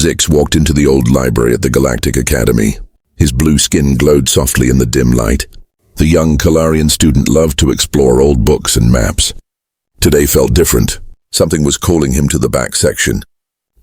Zix walked into the old library at the Galactic Academy. His blue skin glowed softly in the dim light. The young Kalarian student loved to explore old books and maps. Today felt different. Something was calling him to the back section.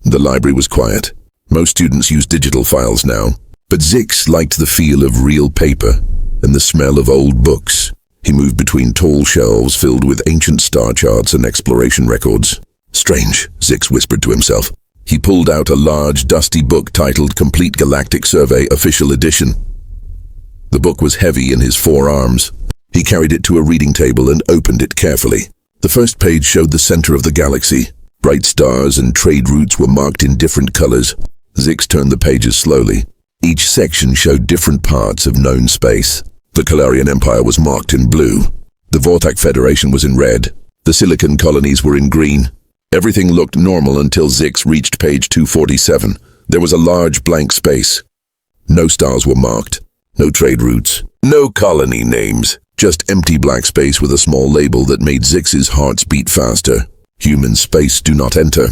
The library was quiet. Most students use digital files now, but Zix liked the feel of real paper and the smell of old books. He moved between tall shelves filled with ancient star charts and exploration records. Strange, Zix whispered to himself. He pulled out a large, dusty book titled Complete Galactic Survey Official Edition. The book was heavy in his forearms. He carried it to a reading table and opened it carefully. The first page showed the center of the galaxy. Bright stars and trade routes were marked in different colors. Zix turned the pages slowly. Each section showed different parts of known space. The Kalarian Empire was marked in blue. The Vortak Federation was in red. The Silicon colonies were in green. Everything looked normal until Zix reached page 247. There was a large blank space. No stars were marked. No trade routes. No colony names. Just empty black space with a small label that made Zix's hearts beat faster. Human space do not enter.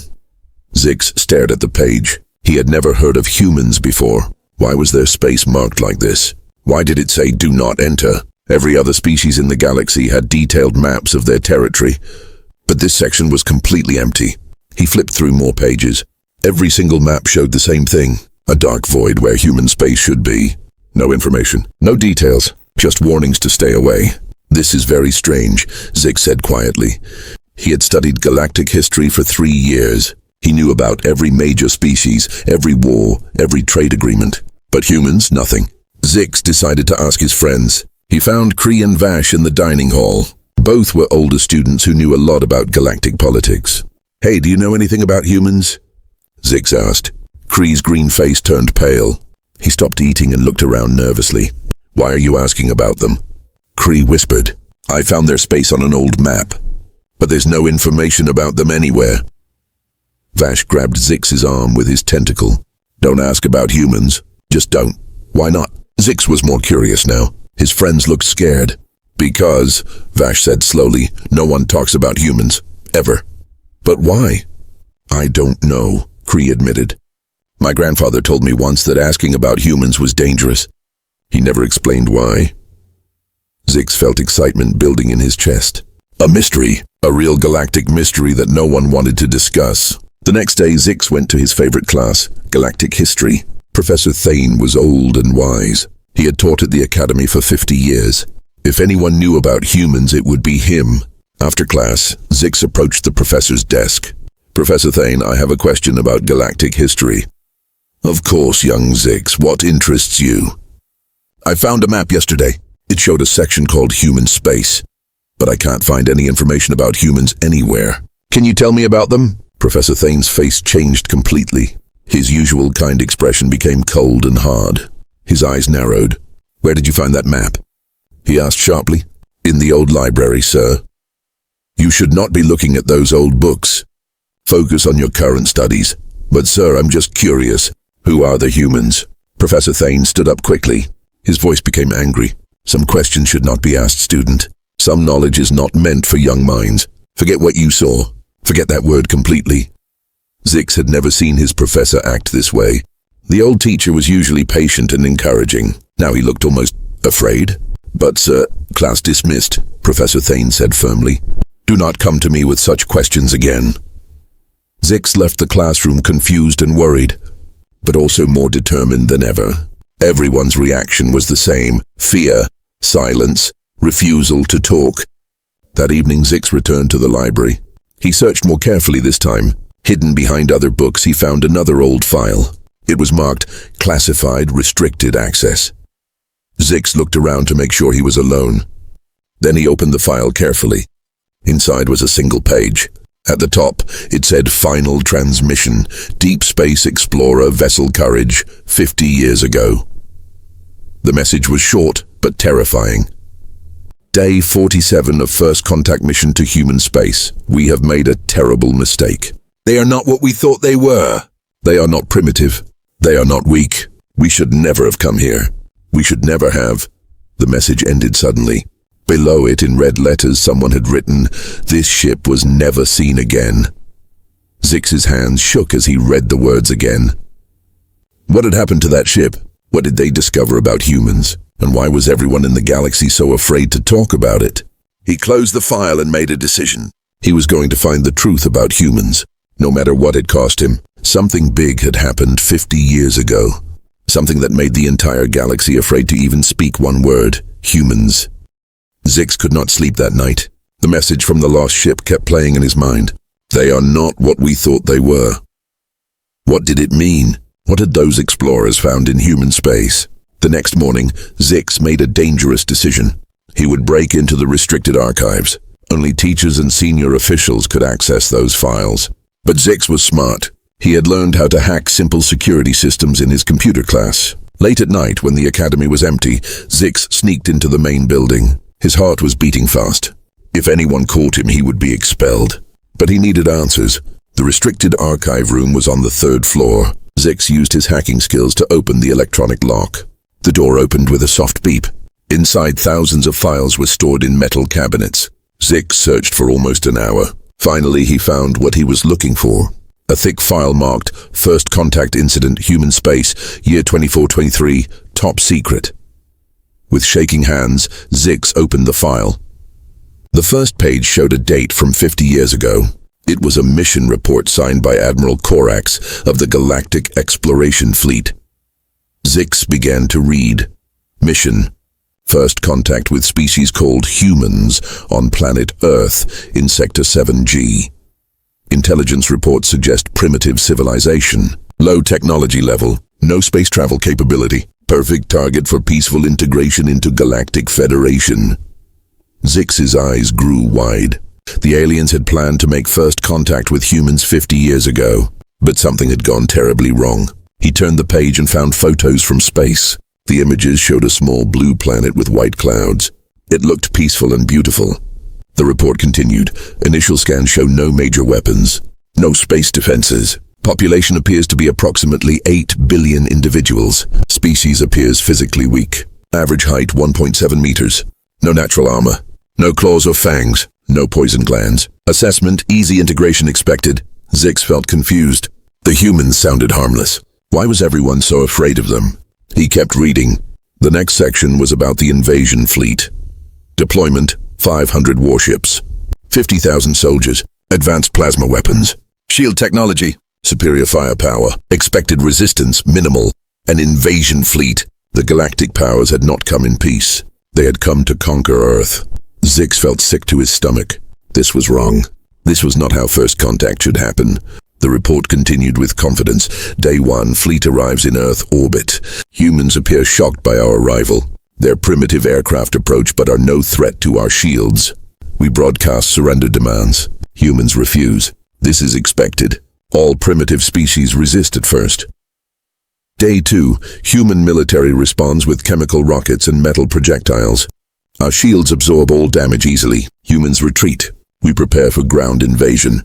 Zix stared at the page. He had never heard of humans before. Why was their space marked like this? Why did it say do not enter? Every other species in the galaxy had detailed maps of their territory, but this section was completely empty. He flipped through more pages. Every single map showed the same thing. A dark void where human space should be. No information, no details, just warnings to stay away. This is very strange, Zix said quietly. He had studied galactic history for 3 years. He knew about every major species, every war, every trade agreement. But humans, nothing. Zix decided to ask his friends. He found Kree and Vash in the dining hall. Both were older students who knew a lot about galactic politics. Hey, do you know anything about humans? Zix asked. Kree's green face turned pale. He stopped eating and looked around nervously. Why are you asking about them? Kree whispered. I found their space on an old map, but there's no information about them anywhere. Vash grabbed Zix's arm with his tentacle. Don't ask about humans. Just don't. Why not? Zix was more curious now. His friends looked scared. Because, Vash said slowly, no one talks about humans. Ever. But why? I don't know, Kree admitted. My grandfather told me once that asking about humans was dangerous. He never explained why. Zix felt excitement building in his chest. A mystery. A real galactic mystery that no one wanted to discuss. The next day, Zix went to his favorite class, Galactic History. Professor Thane was old and wise. He had taught at the academy for 50 years. If anyone knew about humans, it would be him. After class, Zix approached the professor's desk. Professor Thane, I have a question about galactic history. Of course, young Zix. What interests you? I found a map yesterday. It showed a section called Human Space, but I can't find any information about humans anywhere. Can you tell me about them? Professor Thane's face changed completely. His usual kind expression became cold and hard. His eyes narrowed. Where did you find that map? He asked sharply. In the old library, sir. You should not be looking at those old books. Focus on your current studies. But sir, I'm just curious. Who are the humans? Professor Thane stood up quickly. His voice became angry. Some questions should not be asked, student. Some knowledge is not meant for young minds. Forget what you saw. Forget that word completely. Zix had never seen his professor act this way. The old teacher was usually patient and encouraging. Now he looked almost afraid. But sir, class dismissed, Professor Thane said firmly. Do not come to me with such questions again. Zix left the classroom confused and worried, but also more determined than ever. Everyone's reaction was the same: fear, silence, refusal to talk. That evening, Zix returned to the library. He searched more carefully this time. Hidden behind other books, he found another old file. It was marked Classified Restricted Access. Zix looked around to make sure he was alone. Then he opened the file carefully. Inside was a single page. At the top, it said Final Transmission, Deep Space Explorer Vessel Courage, 50 years ago. The message was short, but terrifying. Day 47 of First Contact Mission to Human Space. We have made a terrible mistake. They are not what we thought they were. They are not primitive. They are not weak. We should never have come here. We should never have. The message ended suddenly. Below it, in red letters, someone had written, This ship was never seen again. Zix's hands shook as he read the words again. What had happened to that ship? What did they discover about humans? And why was everyone in the galaxy so afraid to talk about it? He closed the file and made a decision. He was going to find the truth about humans, no matter what it cost him. Something big had happened 50 years ago. Something that made the entire galaxy afraid to even speak one word: humans. Zix could not sleep that night. The message from the lost ship kept playing in his mind. They are not what we thought they were. What did it mean? What had those explorers found in human space? The next morning, Zix made a dangerous decision. He would break into the restricted archives. Only teachers and senior officials could access those files. But Zix was smart. He had learned how to hack simple security systems in his computer class. Late at night, when the academy was empty, Zix sneaked into the main building. His heart was beating fast. If anyone caught him, he would be expelled. But he needed answers. The restricted archive room was on the 3rd floor. Zix used his hacking skills to open the electronic lock. The door opened with a soft beep. Inside, thousands of files were stored in metal cabinets. Zix searched for almost an hour. Finally, he found what he was looking for. A thick file marked First Contact Incident, Human Space, Year 2423, Top Secret. With shaking hands, Zix opened the file. The first page showed a date from 50 years ago. It was a mission report signed by Admiral Corax of the Galactic Exploration Fleet. Zix began to read. Mission: First contact with species called humans on planet Earth in Sector 7G. Intelligence reports suggest primitive civilization. Low technology level. No space travel capability. Perfect target for peaceful integration into Galactic Federation. Zix's eyes grew wide. The aliens had planned to make first contact with humans 50 years ago, but something had gone terribly wrong. He turned the page and found photos from space. The images showed a small blue planet with white clouds. It looked peaceful and beautiful. The report continued. Initial scans show no major weapons, no space defenses. Population appears to be approximately 8 billion individuals. Species appears physically weak. Average height 1.7 meters. No natural armor. No claws or fangs. No poison glands. Assessment: easy integration expected. Zix felt confused. The humans sounded harmless. Why was everyone so afraid of them? He kept reading. The next section was about the invasion fleet. Deployment: 500 warships. 50,000 soldiers. Advanced plasma weapons. Shield technology. Superior firepower. Expected resistance minimal. An invasion fleet. The galactic powers had not come in peace. They had come to conquer Earth. Zix felt sick to his stomach. This was wrong. This was not how first contact should happen. The report continued with confidence. Day 1, fleet arrives in Earth orbit. Humans appear shocked by our arrival. Their primitive aircraft approach but are no threat to our shields. We broadcast surrender demands. Humans refuse. This is expected. All primitive species resist at first. Day 2, human military responds with chemical rockets and metal projectiles. Our shields absorb all damage easily. Humans retreat. We prepare for ground invasion.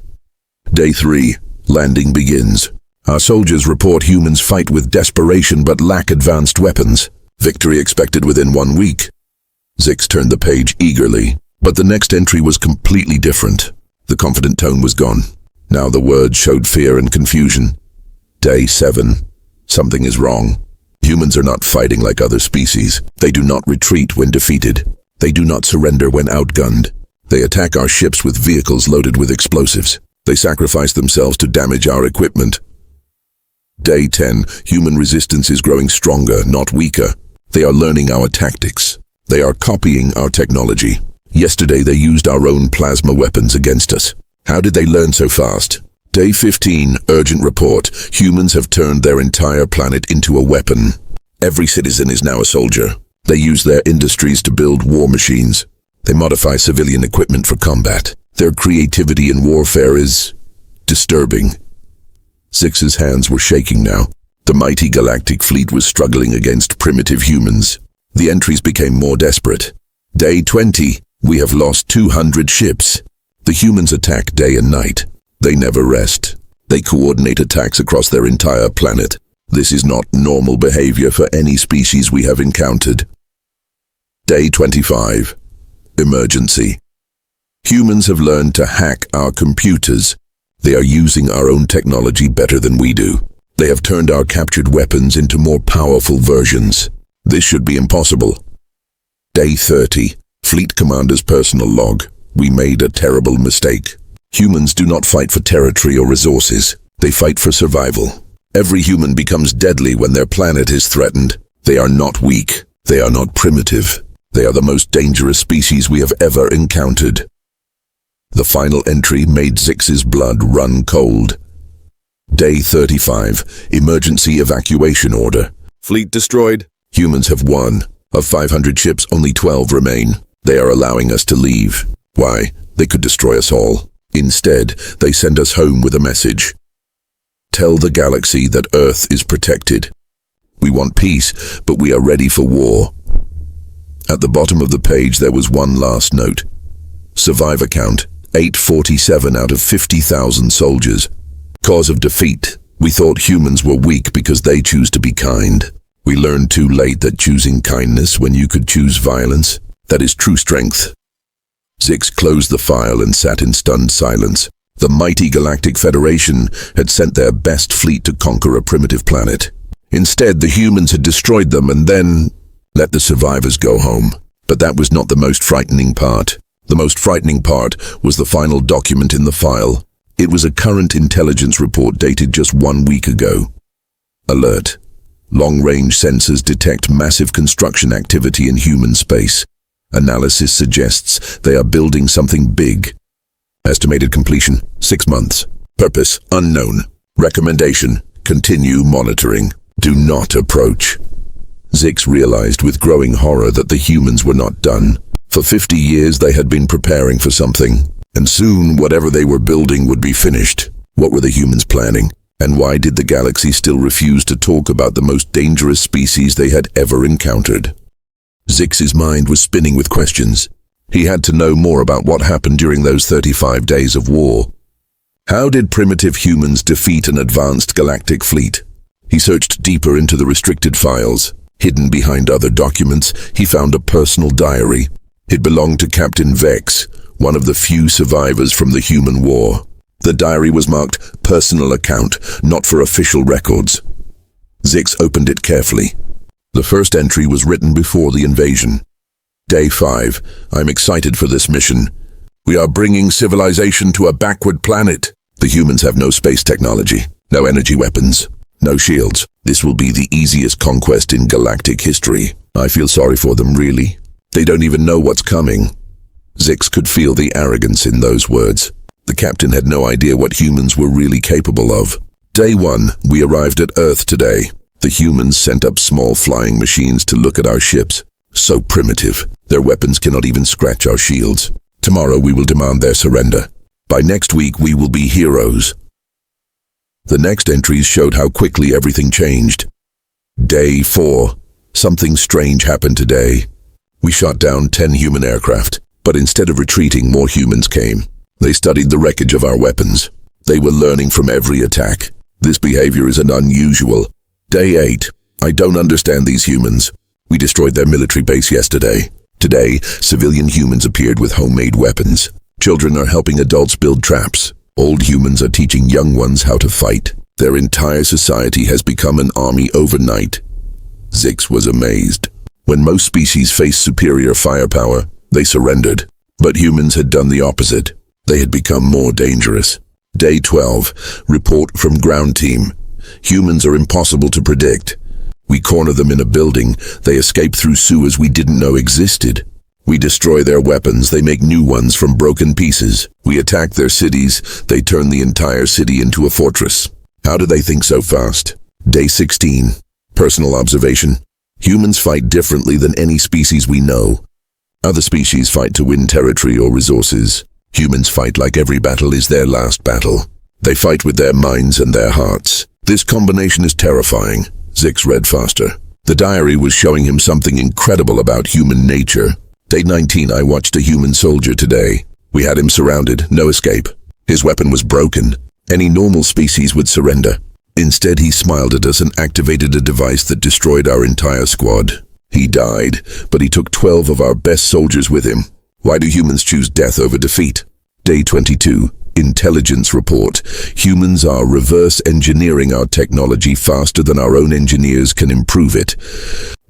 Day 3, landing begins. Our soldiers report humans fight with desperation but lack advanced weapons. Victory expected within 1 week. Zix turned the page eagerly, but the next entry was completely different. The confident tone was gone. Now the words showed fear and confusion. Day 7. Something is wrong. Humans are not fighting like other species. They do not retreat when defeated. They do not surrender when outgunned. They attack our ships with vehicles loaded with explosives. They sacrifice themselves to damage our equipment. Day 10. Human resistance is growing stronger, not weaker. They are learning our tactics. They are copying our technology. Yesterday they used our own plasma weapons against us. How did they learn so fast? Day 15. Urgent report. Humans have turned their entire planet into a weapon. Every citizen is now a soldier. They use their industries to build war machines. They modify civilian equipment for combat. Their creativity in warfare is disturbing. Zix's hands were shaking now. The mighty galactic fleet was struggling against primitive humans. The entries became more desperate. Day 20. We have lost 200 ships. The humans attack day and night. They never rest. They coordinate attacks across their entire planet. This is not normal behavior for any species we have encountered. Day 25. Emergency. Humans have learned to hack our computers. They are using our own technology better than we do. They have turned our captured weapons into more powerful versions. This should be impossible. Day 30. Fleet Commander's personal log. We made a terrible mistake. Humans do not fight for territory or resources. They fight for survival. Every human becomes deadly when their planet is threatened. They are not weak. They are not primitive. They are the most dangerous species we have ever encountered. The final entry made Zix's blood run cold. Day 35. Emergency evacuation order. Fleet destroyed. Humans have won. Of 500 ships, only 12 remain. They are allowing us to leave. Why? They could destroy us all. Instead, they send us home with a message. Tell the galaxy that Earth is protected. We want peace, but we are ready for war. At the bottom of the page there was one last note. Survivor count, 847 out of 50,000 soldiers. Cause of defeat. We thought humans were weak because they choose to be kind. We learned too late that choosing kindness when you could choose violence, that is true strength. Zix closed the file and sat in stunned silence. The mighty Galactic Federation had sent their best fleet to conquer a primitive planet. Instead, the humans had destroyed them and then let the survivors go home. But that was not the most frightening part. The most frightening part was the final document in the file. It was a current intelligence report dated just 1 week ago. Alert. Long-range sensors detect massive construction activity in human space. Analysis suggests they are building something big. Estimated completion, 6 months. Purpose, unknown. Recommendation, continue monitoring. Do not approach. Zix realized with growing horror that the humans were not done. For 50 years they had been preparing for something, and soon whatever they were building would be finished. What were the humans planning? And why did the galaxy still refuse to talk about the most dangerous species they had ever encountered? Zix's mind was spinning with questions. He had to know more about what happened during those 35 days of war. How did primitive humans defeat an advanced galactic fleet? He searched deeper into the restricted files. Hidden behind other documents, he found a personal diary. It belonged to Captain Vex, one of the few survivors from the human war. The diary was marked personal account, not for official records. Zix opened it carefully. The first entry was written before the invasion. Day 5. I'm excited for this mission. We are bringing civilization to a backward planet. The humans have no space technology, no energy weapons, no shields. This will be the easiest conquest in galactic history. I feel sorry for them, really. They don't even know what's coming. Zix could feel the arrogance in those words. The captain had no idea what humans were really capable of. Day 1. We arrived at Earth today. The humans sent up small flying machines to look at our ships. So primitive. Their weapons cannot even scratch our shields. Tomorrow we will demand their surrender. By next week we will be heroes. The next entries showed how quickly everything changed. Day 4. Something strange happened today. We shot down 10 human aircraft, but instead of retreating, more humans came. They studied the wreckage of our weapons. They were learning from every attack. This behavior is unusual. Day 8. I don't understand these humans. We destroyed their military base yesterday. Today, civilian humans appeared with homemade weapons. Children are helping adults build traps. Old humans are teaching young ones how to fight. Their entire society has become an army overnight. Zix was amazed. When most species face superior firepower, they surrendered. But humans had done the opposite. They had become more dangerous. Day 12. Report from ground team. Humans are impossible to predict. We corner them in a building. They escape through sewers we didn't know existed. We destroy their weapons. They make new ones from broken pieces. We attack their cities. They turn the entire city into a fortress. How do they think so fast? Day 16. Personal observation. Humans fight differently than any species we know. Other species fight to win territory or resources. Humans fight like every battle is their last battle. They fight with their minds and their hearts. This combination is terrifying. Zix read faster. The diary was showing him something incredible about human nature. Day 19. I watched a human soldier today. We had him surrounded, no escape. His weapon was broken. Any normal species would surrender. Instead, he smiled at us and activated a device that destroyed our entire squad. He died, but he took 12 of our best soldiers with him. Why do humans choose death over defeat? Day 22. Intelligence report. Humans are reverse engineering our technology faster than our own engineers can improve it.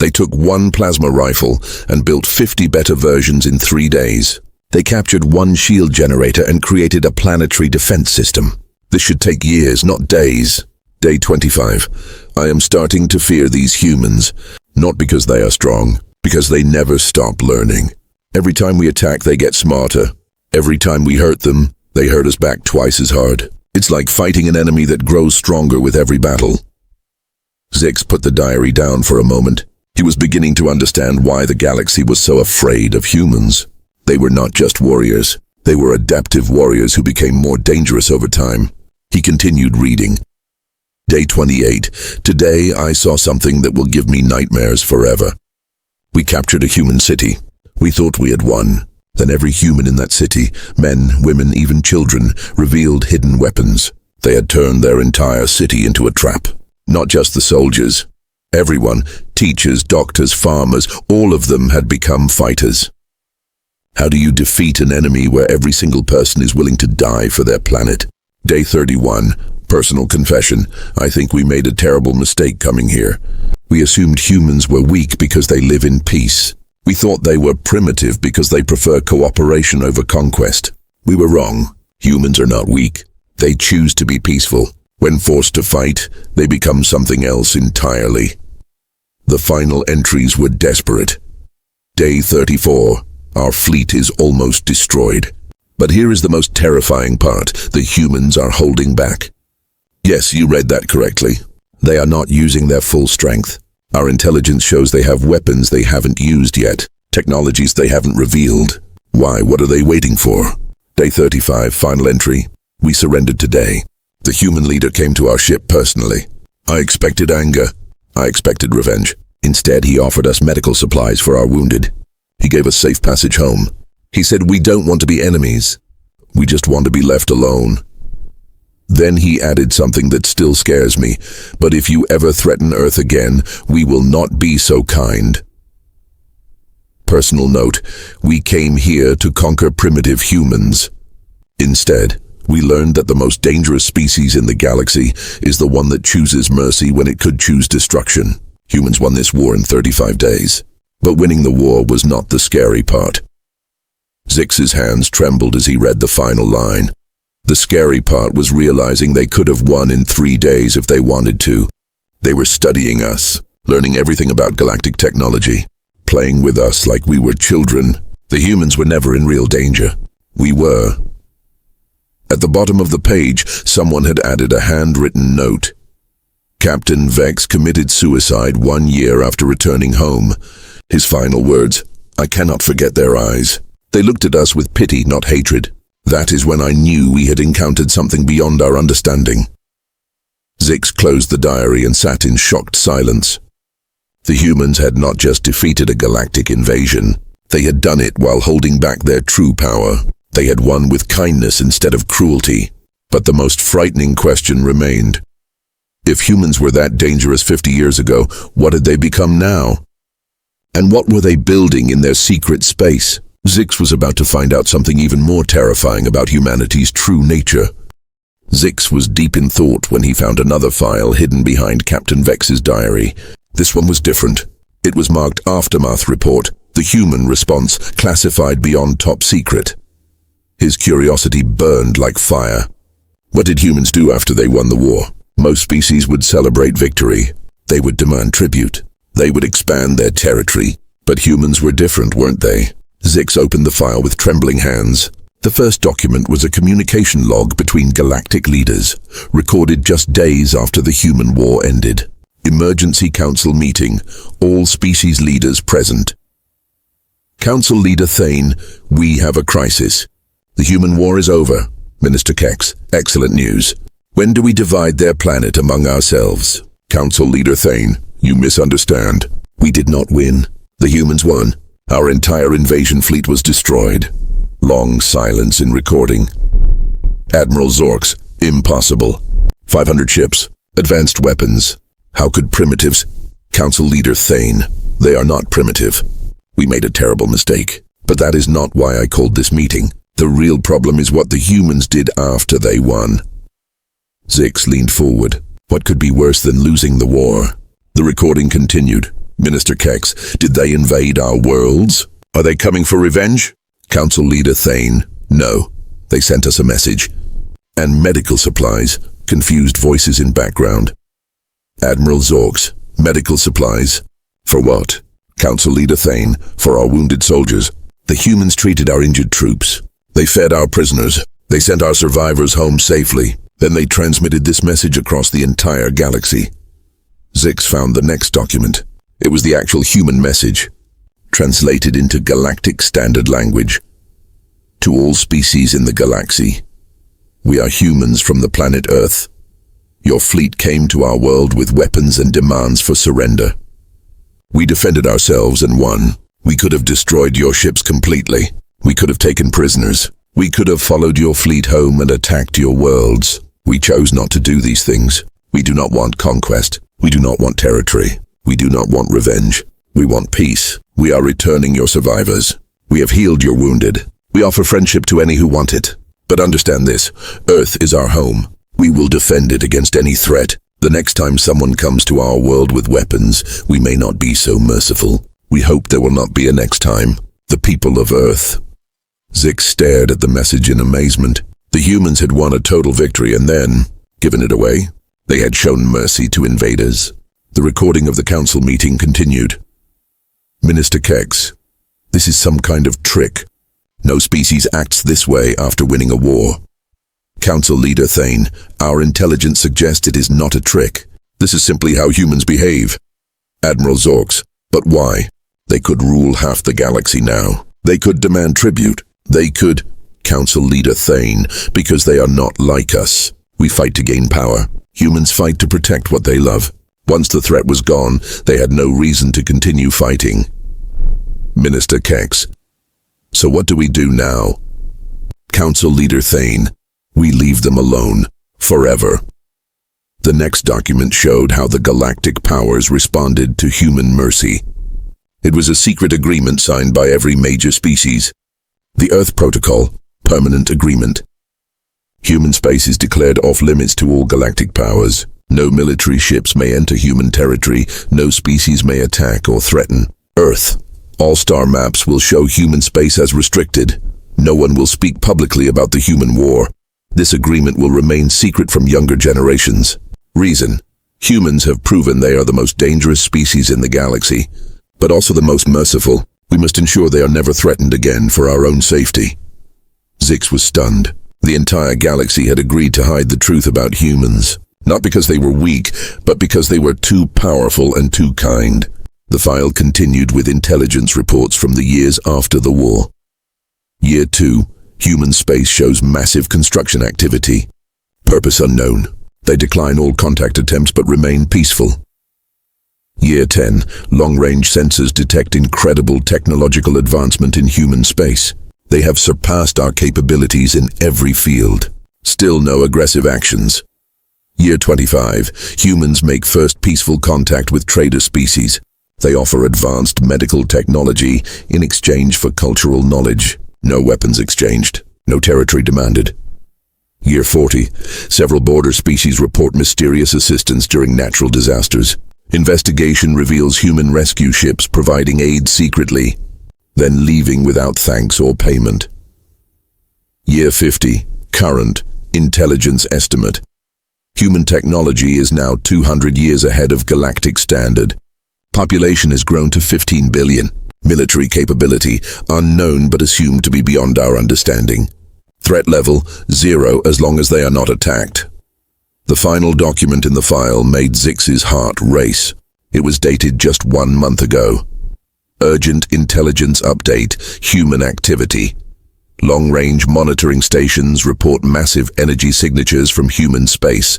They took one plasma rifle and built 50 better versions in 3 days. They captured one shield generator and created a planetary defense system. This should take years, not days. Day 25. I am starting to fear these humans, not because they are strong, because they never stop learning. Every time we attack, they get smarter. Every time we hurt them, they hurt us back twice as hard. It's like fighting an enemy that grows stronger with every battle. Zix put the diary down for a moment. He was beginning to understand why the galaxy was so afraid of humans. They were not just warriors. They were adaptive warriors who became more dangerous over time. He continued reading. Day 28. Today I saw something that will give me nightmares forever. We captured a human city. We thought we had won. Then every human in that city, men, women, even children, revealed hidden weapons. They had turned their entire city into a trap. Not just the soldiers. Everyone, teachers, doctors, farmers, all of them had become fighters. How do you defeat an enemy where every single person is willing to die for their planet? Day 31. Personal confession. I think we made a terrible mistake coming here. We assumed humans were weak because they live in peace. We thought they were primitive because they prefer cooperation over conquest. We were wrong. Humans are not weak. They choose to be peaceful. When forced to fight, they become something else entirely. The final entries were desperate. Day 34. Our fleet is almost destroyed. But here is the most terrifying part. The humans are holding back. Yes, you read that correctly. They are not using their full strength. Our intelligence shows they have weapons they haven't used yet, technologies they haven't revealed. Why? What are they waiting for? Day 35, final entry. We surrendered today. The human leader came to our ship personally. I expected anger. I expected revenge. Instead, he offered us medical supplies for our wounded. He gave us safe passage home. He said, we don't want to be enemies. We just want to be left alone. Then he added something that still scares me. But if you ever threaten Earth again, we will not be so kind. Personal note, we came here to conquer primitive humans. Instead, we learned that the most dangerous species in the galaxy is the one that chooses mercy when it could choose destruction. Humans won this war in 35 days. But winning the war was not the scary part. Zix's hands trembled as he read the final line. The scary part was realizing they could have won in 3 days if they wanted to. They were studying us, learning everything about galactic technology, playing with us like we were children. The humans were never in real danger. We were. At the bottom of the page, someone had added a handwritten note. Captain Vex committed suicide 1 year after returning home. His final words, I cannot forget their eyes. They looked at us with pity, not hatred. That is when I knew we had encountered something beyond our understanding. Zix closed the diary and sat in shocked silence. The humans had not just defeated a galactic invasion. They had done it while holding back their true power. They had won with kindness instead of cruelty. But the most frightening question remained. If humans were that dangerous 50 years ago, what had they become now? And what were they building in their secret space? Zix was about to find out something even more terrifying about humanity's true nature. Zix was deep in thought when he found another file hidden behind Captain Vex's diary. This one was different. It was marked Aftermath Report, the human response, classified beyond top secret. His curiosity burned like fire. What did humans do after they won the war? Most species would celebrate victory. They would demand tribute. They would expand their territory. But humans were different, weren't they? Zix opened the file with trembling hands. The first document was a communication log between galactic leaders, recorded just days after the human war ended. Emergency Council meeting, all species leaders present. Council Leader Thane, we have a crisis. The human war is over. Minister Kex, excellent news. When do we divide their planet among ourselves? Council Leader Thane, you misunderstand. We did not win. The humans won. Our entire invasion fleet was destroyed. Long silence in recording. Admiral Zorks, impossible. 500 ships, advanced weapons. How could primitives? Council Leader Thane, they are not primitive. We made a terrible mistake, but that is not why I called this meeting. The real problem is what the humans did after they won. Zix leaned forward. What could be worse than losing the war? The recording continued. Minister Kex, did they invade our worlds? Are they coming for revenge? Council Leader Thane, no. They sent us a message. And medical supplies, confused voices in background. Admiral Zorks, medical supplies. For what? Council Leader Thane, for our wounded soldiers. The humans treated our injured troops. They fed our prisoners. They sent our survivors home safely. Then they transmitted this message across the entire galaxy. Zix found the next document. It was the actual human message, translated into galactic standard language. To all species in the galaxy, we are humans from the planet Earth. Your fleet came to our world with weapons and demands for surrender. We defended ourselves and won. We could have destroyed your ships completely. We could have taken prisoners. We could have followed your fleet home and attacked your worlds. We chose not to do these things. We do not want conquest. We do not want territory. We do not want revenge. We want peace. We are returning your survivors. We have healed your wounded. We offer friendship to any who want it. But understand this, Earth is our home. We will defend it against any threat. The next time someone comes to our world with weapons, we may not be so merciful. We hope there will not be a next time. The people of Earth. Zix stared at the message in amazement. The humans had won a total victory and then, given it away, they had shown mercy to invaders. The recording of the council meeting continued. Minister Kex, this is some kind of trick. No species acts this way after winning a war. Council Leader Thane, our intelligence suggests it is not a trick. This is simply how humans behave. Admiral Zorks, but why? They could rule half the galaxy now. They could demand tribute. They could... Council Leader Thane, because they are not like us. We fight to gain power. Humans fight to protect what they love. Once the threat was gone, they had no reason to continue fighting. Minister Kex, so what do we do now? Council Leader Thane, we leave them alone, forever. The next document showed how the galactic powers responded to human mercy. It was a secret agreement signed by every major species. The Earth Protocol, permanent agreement. Human space is declared off-limits to all galactic powers. No military ships may enter human territory. No species may attack or threaten Earth. All star maps will show human space as restricted. No one will speak publicly about the human war. This agreement will remain secret from younger generations. Reason: humans have proven they are the most dangerous species in the galaxy, but also the most merciful. We must ensure they are never threatened again for our own safety. Zix was stunned. The entire galaxy had agreed to hide the truth about humans, not because they were weak, but because they were too powerful and too kind. The file continued with intelligence reports from the years after the war. Year 2, human space shows massive construction activity. Purpose unknown. They decline all contact attempts but remain peaceful. Year 10, long-range sensors detect incredible technological advancement in human space. They have surpassed our capabilities in every field. Still no aggressive actions. Year 25, humans make first peaceful contact with trader species. They offer advanced medical technology in exchange for cultural knowledge. No weapons exchanged. No territory demanded. Year 40, several border species report mysterious assistance during natural disasters. Investigation reveals human rescue ships providing aid secretly, then leaving without thanks or payment. Year 50, current intelligence estimate. Human technology is now 200 years ahead of galactic standard. Population has grown to 15 billion. Military capability, unknown but assumed to be beyond our understanding. Threat level, 0 as long as they are not attacked. The final document in the file made Zix's heart race. It was dated just 1 month ago. Urgent intelligence update, human activity. Long-range monitoring stations report massive energy signatures from human space.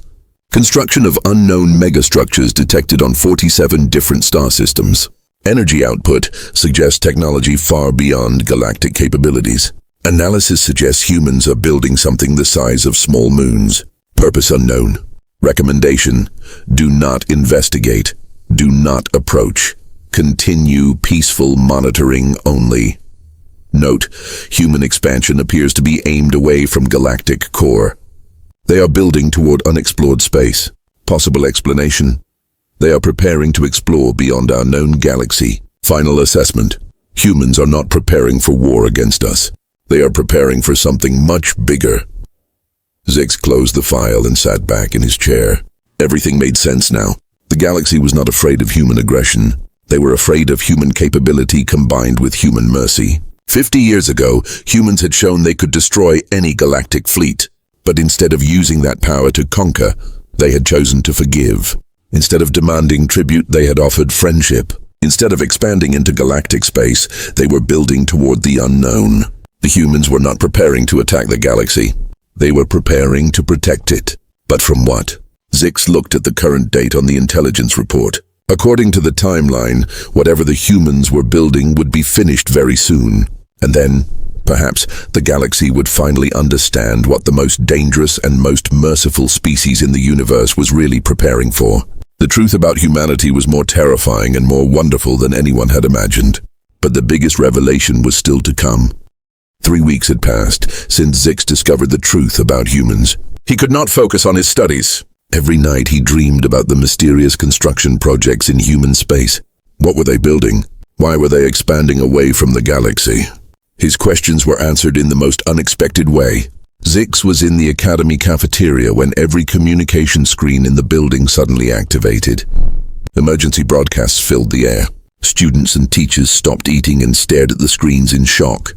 Construction of unknown megastructures detected on 47 different star systems. Energy output suggests technology far beyond galactic capabilities. Analysis suggests humans are building something the size of small moons. Purpose unknown. Recommendation: do not investigate. Do not approach. Continue peaceful monitoring only. Note, human expansion appears to be aimed away from galactic core. They are building toward unexplored space. Possible explanation: they are preparing to explore beyond our known galaxy. Final assessment: humans are not preparing for war against us. They are preparing for something much bigger. Zix closed the file and sat back in his chair. Everything made sense now. The galaxy was not afraid of human aggression. They were afraid of human capability combined with human mercy. 50 years ago, humans had shown they could destroy any galactic fleet. But instead of using that power to conquer, they had chosen to forgive. Instead of demanding tribute, they had offered friendship. Instead of expanding into galactic space, they were building toward the unknown. The humans were not preparing to attack the galaxy. They were preparing to protect it. But from what? Zix looked at the current date on the intelligence report. According to the timeline, whatever the humans were building would be finished very soon. And then, perhaps, the galaxy would finally understand what the most dangerous and most merciful species in the universe was really preparing for. The truth about humanity was more terrifying and more wonderful than anyone had imagined. But the biggest revelation was still to come. 3 weeks had passed since Zix discovered the truth about humans. He could not focus on his studies. Every night he dreamed about the mysterious construction projects in human space. What were they building? Why were they expanding away from the galaxy? His questions were answered in the most unexpected way. Zix was in the academy cafeteria when every communication screen in the building suddenly activated. Emergency broadcasts filled the air. Students and teachers stopped eating and stared at the screens in shock.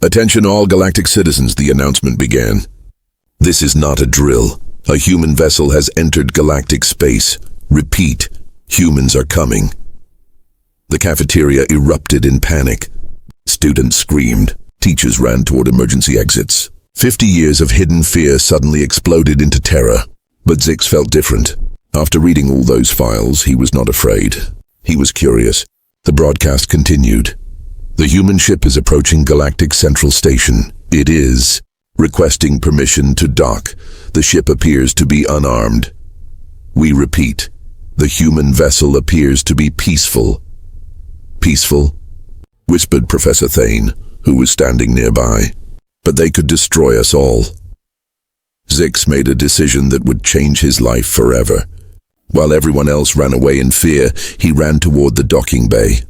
"Attention all galactic citizens," the announcement began. "This is not a drill. A human vessel has entered galactic space. Repeat, humans are coming." The cafeteria erupted in panic. Students screamed. Teachers ran toward emergency exits. 50 years of hidden fear suddenly exploded into terror. But Zix felt different. After reading all those files, he was not afraid. He was curious. The broadcast continued. "The human ship is approaching Galactic Central Station. It is. Requesting permission to dock. The ship appears to be unarmed. We repeat. The human vessel appears to be peaceful." "Peaceful?" whispered Professor Thane, who was standing nearby. "But they could destroy us all." Zix made a decision that would change his life forever. While everyone else ran away in fear, he ran toward the docking bay.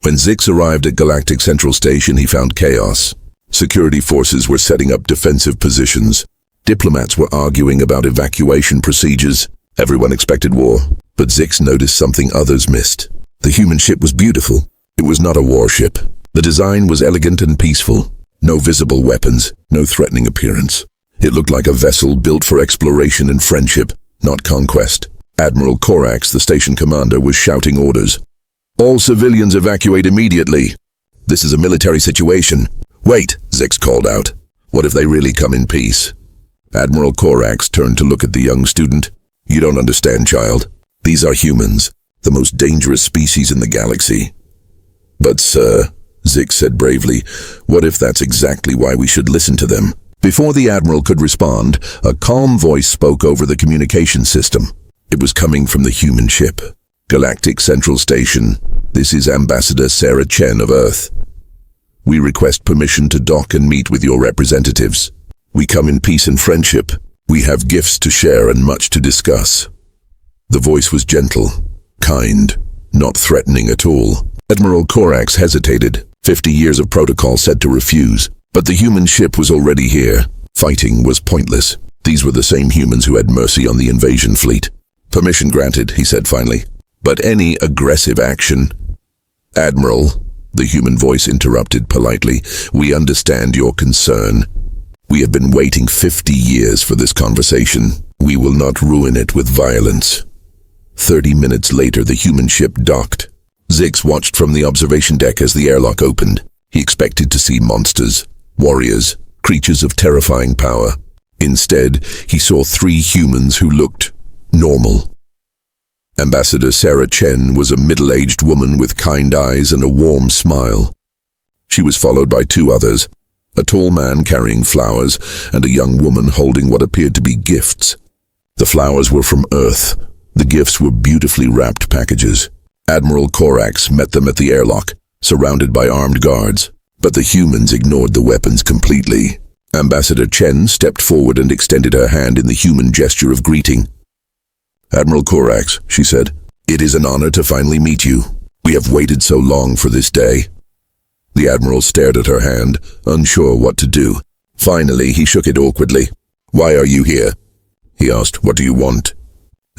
When Zix arrived at Galactic Central Station, he found chaos. Security forces were setting up defensive positions. Diplomats were arguing about evacuation procedures. Everyone expected war. But Zix noticed something others missed. The human ship was beautiful. It was not a warship. The design was elegant and peaceful. No visible weapons, no threatening appearance. It looked like a vessel built for exploration and friendship, not conquest. Admiral Corax, the station commander, was shouting orders. "All civilians evacuate immediately. This is a military situation." "Wait," Zix called out. "What if they really come in peace?" Admiral Corax turned to look at the young student. "You don't understand, child. These are humans, the most dangerous species in the galaxy." "But sir," Zix said bravely, "what if that's exactly why we should listen to them?" Before the Admiral could respond, a calm voice spoke over the communication system. It was coming from the human ship. "Galactic Central Station, this is Ambassador Sarah Chen of Earth. We request permission to dock and meet with your representatives. We come in peace and friendship. We have gifts to share and much to discuss." The voice was gentle, kind, not threatening at all. Admiral Corax hesitated. 50 years of protocol said to refuse. But the human ship was already here. Fighting was pointless. These were the same humans who had mercy on the invasion fleet. "Permission granted," he said finally. "But any aggressive action—" "Admiral," the human voice interrupted politely, "we understand your concern. We have been waiting 50 years for this conversation. We will not ruin it with violence." 30 minutes later, the human ship docked. Zix watched from the observation deck as the airlock opened. He expected to see monsters, warriors, creatures of terrifying power. Instead, he saw 3 humans who looked normal. Ambassador Sarah Chen was a middle-aged woman with kind eyes and a warm smile. She was followed by 2 others, a tall man carrying flowers and a young woman holding what appeared to be gifts. The flowers were from Earth. The gifts were beautifully wrapped packages. Admiral Corax met them at the airlock, surrounded by armed guards. But the humans ignored the weapons completely. Ambassador Chen stepped forward and extended her hand in the human gesture of greeting. "Admiral Corax," she said, "it is an honor to finally meet you. We have waited so long for this day." The Admiral stared at her hand, unsure what to do. Finally, he shook it awkwardly. "Why are you here?" he asked. "What do you want?"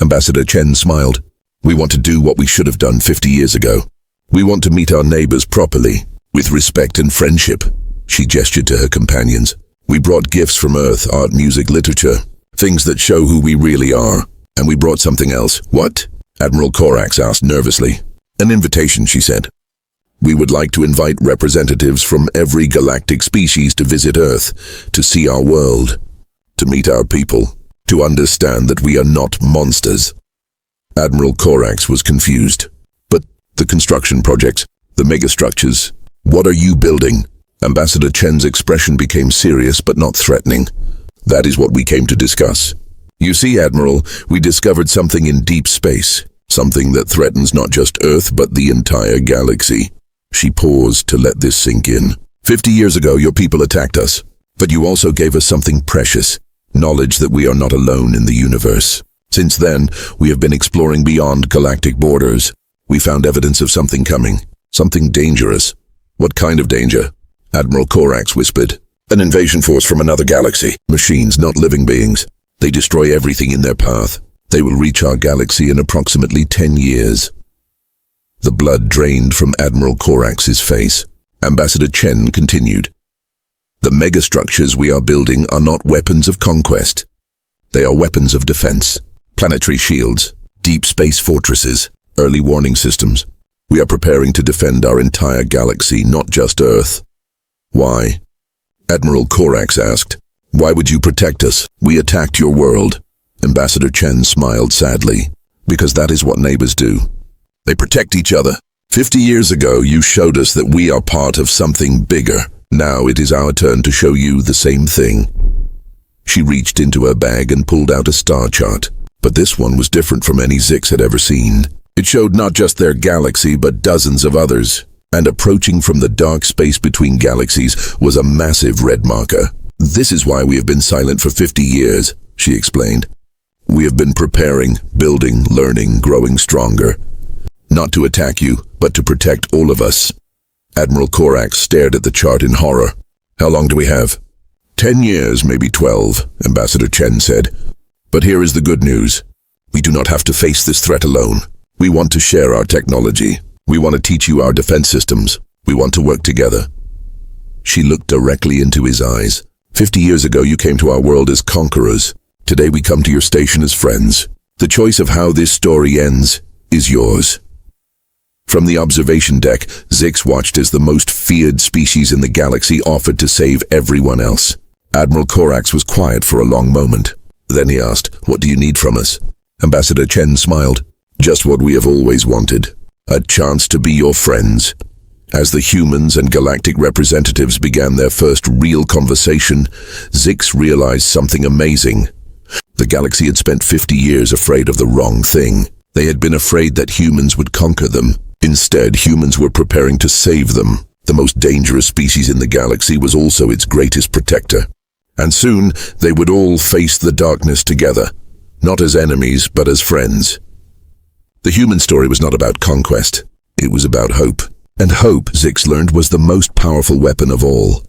Ambassador Chen smiled. "We want to do what we should have done 50 years ago. We want to meet our neighbors properly, with respect and friendship." She gestured to her companions. "We brought gifts from Earth, art, music, literature, things that show who we really are. And we brought something else." "What?" Admiral Corax asked nervously. "An invitation," she said. "We would like to invite representatives from every galactic species to visit Earth, to see our world, to meet our people, to understand that we are not monsters." Admiral Corax was confused. "But the construction projects, the megastructures, what are you building?" Ambassador Chen's expression became serious but not threatening. "That is what we came to discuss. You see, Admiral, we discovered something in deep space, something that threatens not just Earth but the entire galaxy." She paused to let this sink in. 50 years ago, your people attacked us, but you also gave us something precious, knowledge that we are not alone in the universe. Since then, we have been exploring beyond galactic borders. We found evidence of something coming, something dangerous." "What kind of danger?" Admiral Corax whispered. "An invasion force from another galaxy. Machines, not living beings. They destroy everything in their path. They will reach our galaxy in approximately 10 years. The blood drained from Admiral Corax's face. Ambassador Chen continued. "The megastructures we are building are not weapons of conquest. They are weapons of defense. Planetary shields, deep space fortresses, early warning systems. We are preparing to defend our entire galaxy, not just Earth." "Why?" Admiral Corax asked. "Why would you protect us? We attacked your world." Ambassador Chen smiled sadly. "Because that is what neighbors do. They protect each other. 50 years ago, you showed us that we are part of something bigger. Now it is our turn to show you the same thing." She reached into her bag and pulled out a star chart. But this one was different from any Zix had ever seen. It showed not just their galaxy, but dozens of others. And approaching from the dark space between galaxies was a massive red marker. "This is why we have been silent for 50 years, she explained. "We have been preparing, building, learning, growing stronger. Not to attack you, but to protect all of us." Admiral Corax stared at the chart in horror. "How long do we have?" 10 years, maybe 12, Ambassador Chen said. "But here is the good news. We do not have to face this threat alone. We want to share our technology. We want to teach you our defense systems. We want to work together." She looked directly into his eyes. 50 years ago, you came to our world as conquerors. Today we come to your station as friends. The choice of how this story ends is yours." From the observation deck, Zix watched as the most feared species in the galaxy offered to save everyone else. Admiral Corax was quiet for a long moment. Then he asked, "What do you need from us?" Ambassador Chen smiled. "Just what we have always wanted. A chance to be your friends." As the humans and galactic representatives began their first real conversation, Zix realized something amazing. The galaxy had spent 50 years afraid of the wrong thing. They had been afraid that humans would conquer them. Instead, humans were preparing to save them. The most dangerous species in the galaxy was also its greatest protector. And soon, they would all face the darkness together, not as enemies, but as friends. The human story was not about conquest. It was about hope. And hope, Zix learned, was the most powerful weapon of all.